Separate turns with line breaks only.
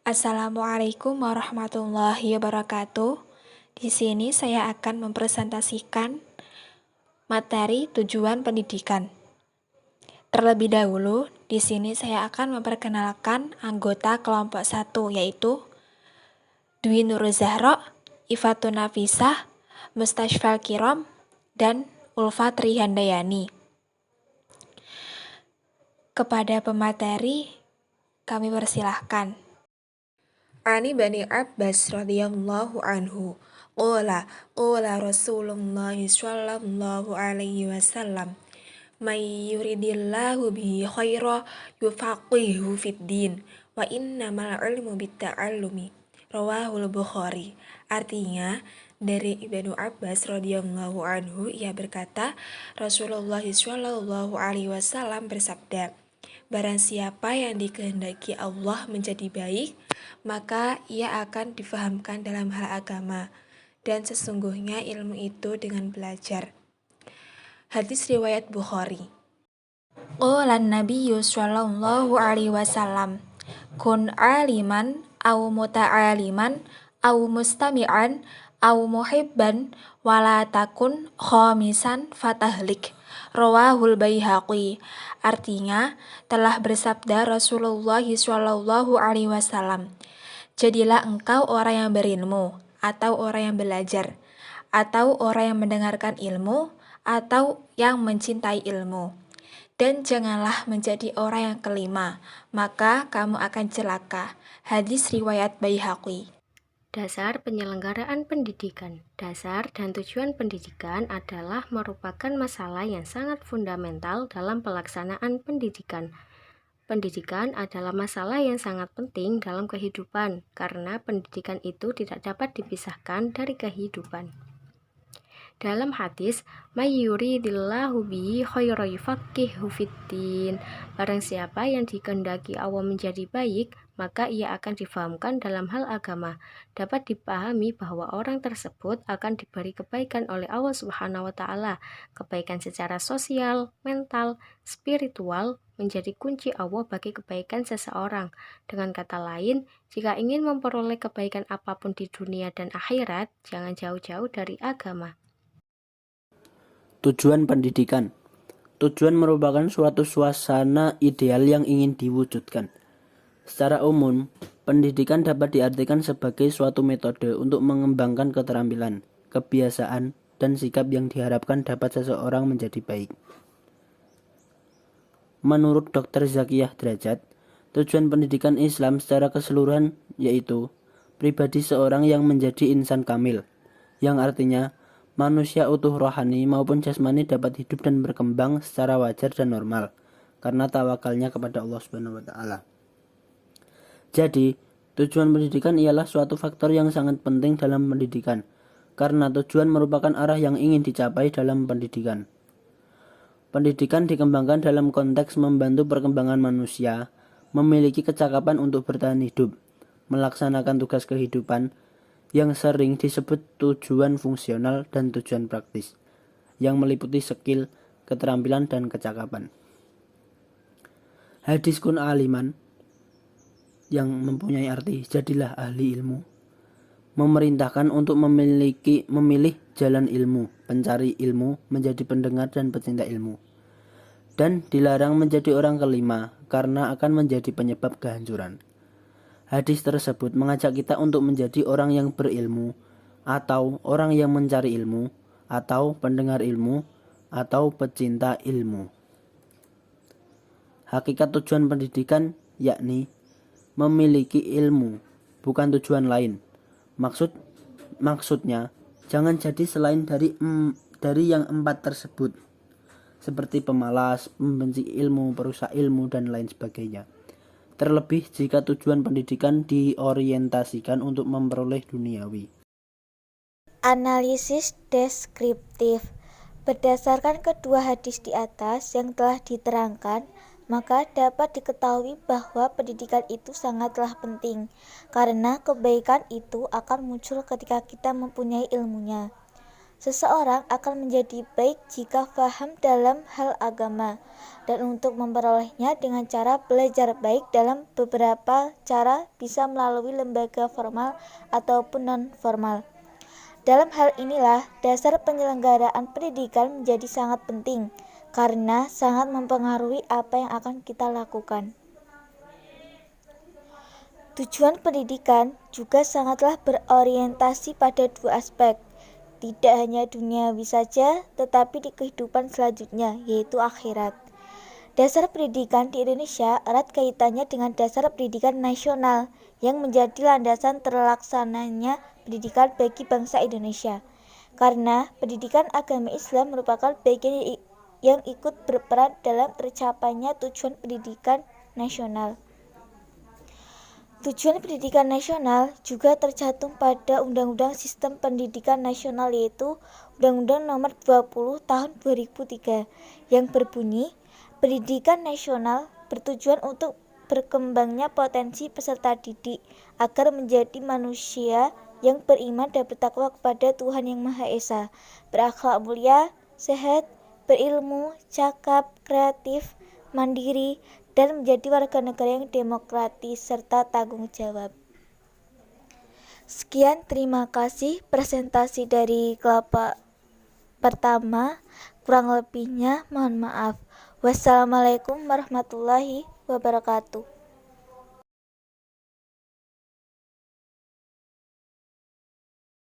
Assalamualaikum warahmatullahi wabarakatuh. Di sini saya akan mempresentasikan materi tujuan pendidikan. Terlebih dahulu, di sini saya akan memperkenalkan anggota kelompok 1 yaitu Dwi Nur Zahra, Ifatun Nafisah, Mustashfal Kiram, dan Ulfa Trihandayani. Kepada pemateri, kami persilahkan. Ani Bani Abbas radhiyallahu anhu qala Rasulullah sallallahu alaihi wasallam may yuridillahu bihi khaira yufaqihu fid din wa innamal ilmu bitta'allumi rawahul Bukhari. Artinya, dari Ibnu Abbas radhiyallahu anhu, ia berkata, Rasulullah sallallahu alaihi wasallam bersabda, barang siapa yang dikehendaki Allah menjadi baik, maka ia akan difahamkan dalam hal agama, dan sesungguhnya ilmu itu dengan belajar. Hadis riwayat Bukhari. Qala Nabiyyu sallallahu alaihi wasallam, kun aliman au muta'aliman au mustami'an au muhibban wala takun khamisan fatahlik. Rawahul Baihaqi. Artinya, telah bersabda Rasulullah sallallahu alaihi wasallam, jadilah engkau orang yang berilmu, atau orang yang belajar, atau orang yang mendengarkan ilmu, atau yang mencintai ilmu. Dan janganlah menjadi orang yang kelima, maka kamu akan celaka. Hadis riwayat Baihaqi.
Dasar penyelenggaraan pendidikan. Dasar dan tujuan pendidikan adalah merupakan masalah yang sangat fundamental dalam pelaksanaan pendidikan. Pendidikan adalah masalah yang sangat penting dalam kehidupan, karena pendidikan itu tidak dapat dipisahkan dari kehidupan. Dalam hadis, may yuridillahu bihi khaira yufaqihu fiddin. Barang siapa yang dikehendaki Allah menjadi baik, maka ia akan difahamkan dalam hal agama. Dapat dipahami bahwa orang tersebut akan diberi kebaikan oleh Allah Subhanahu wa taala. Kebaikan secara sosial, mental, spiritual menjadi kunci Allah bagi kebaikan seseorang. Dengan kata lain, jika ingin memperoleh kebaikan apapun di dunia dan akhirat, jangan jauh-jauh dari agama.
Tujuan pendidikan. Tujuan merupakan suatu suasana ideal yang ingin diwujudkan. Secara umum, pendidikan dapat diartikan sebagai suatu metode untuk mengembangkan keterampilan, kebiasaan, dan sikap yang diharapkan dapat seseorang menjadi baik. Menurut Dr. Zakiyah Derajat, tujuan pendidikan Islam secara keseluruhan yaitu pribadi seorang yang menjadi insan kamil, yang artinya manusia utuh rohani maupun jasmani dapat hidup dan berkembang secara wajar dan normal karena tawakalnya kepada Allah Subhanahu wa taala. Jadi, tujuan pendidikan ialah suatu faktor yang sangat penting dalam pendidikan karena tujuan merupakan arah yang ingin dicapai dalam pendidikan. Pendidikan dikembangkan dalam konteks membantu perkembangan manusia, memiliki kecakapan untuk bertahan hidup, melaksanakan tugas kehidupan, yang sering disebut tujuan fungsional dan tujuan praktis, yang meliputi skill, keterampilan, dan kecakapan. Hadis kun aliman, yang mempunyai arti jadilah ahli ilmu, memerintahkan untuk memilih jalan ilmu, pencari ilmu, menjadi pendengar dan pecinta ilmu, dan dilarang menjadi orang kelima karena akan menjadi penyebab kehancuran. Hadis tersebut mengajak kita untuk menjadi orang yang berilmu, atau orang yang mencari ilmu, atau pendengar ilmu, atau pecinta ilmu. Hakikat tujuan pendidikan yakni memiliki ilmu, bukan tujuan lain. Maksudnya, jangan jadi selain dari yang 4 tersebut, seperti pemalas, membenci ilmu, perusak ilmu, dan lain sebagainya. Terlebih jika tujuan pendidikan diorientasikan untuk memperoleh duniawi.
Analisis deskriptif. Berdasarkan kedua hadis di atas yang telah diterangkan, maka dapat diketahui bahwa pendidikan itu sangatlah penting, karena kebaikan itu akan muncul ketika kita mempunyai ilmunya. Seseorang akan menjadi baik jika paham dalam hal agama, dan untuk memperolehnya dengan cara belajar baik dalam beberapa cara, bisa melalui lembaga formal ataupun non-formal. Dalam hal inilah dasar penyelenggaraan pendidikan menjadi sangat penting, karena sangat mempengaruhi apa yang akan kita lakukan. Tujuan pendidikan juga sangatlah berorientasi pada dua aspek, tidak hanya duniawi saja, tetapi di kehidupan selanjutnya, yaitu akhirat. Dasar pendidikan di Indonesia erat kaitannya dengan dasar pendidikan nasional yang menjadi landasan terlaksananya pendidikan bagi bangsa Indonesia. Karena pendidikan agama Islam merupakan bagian yang ikut berperan dalam tercapainya tujuan pendidikan nasional. Tujuan pendidikan nasional juga tercantum pada Undang-Undang Sistem Pendidikan Nasional, yaitu Undang-Undang Nomor 20 Tahun 2003 yang berbunyi, pendidikan nasional bertujuan untuk berkembangnya potensi peserta didik agar menjadi manusia yang beriman dan bertakwa kepada Tuhan Yang Maha Esa, berakhlak mulia, sehat, berilmu, cakap, kreatif, mandiri, dan menjadi warga negara yang demokratis serta tanggung jawab. Sekian, terima kasih presentasi dari kelompok pertama. Kurang lebihnya mohon maaf. Wassalamualaikum warahmatullahi wabarakatuh.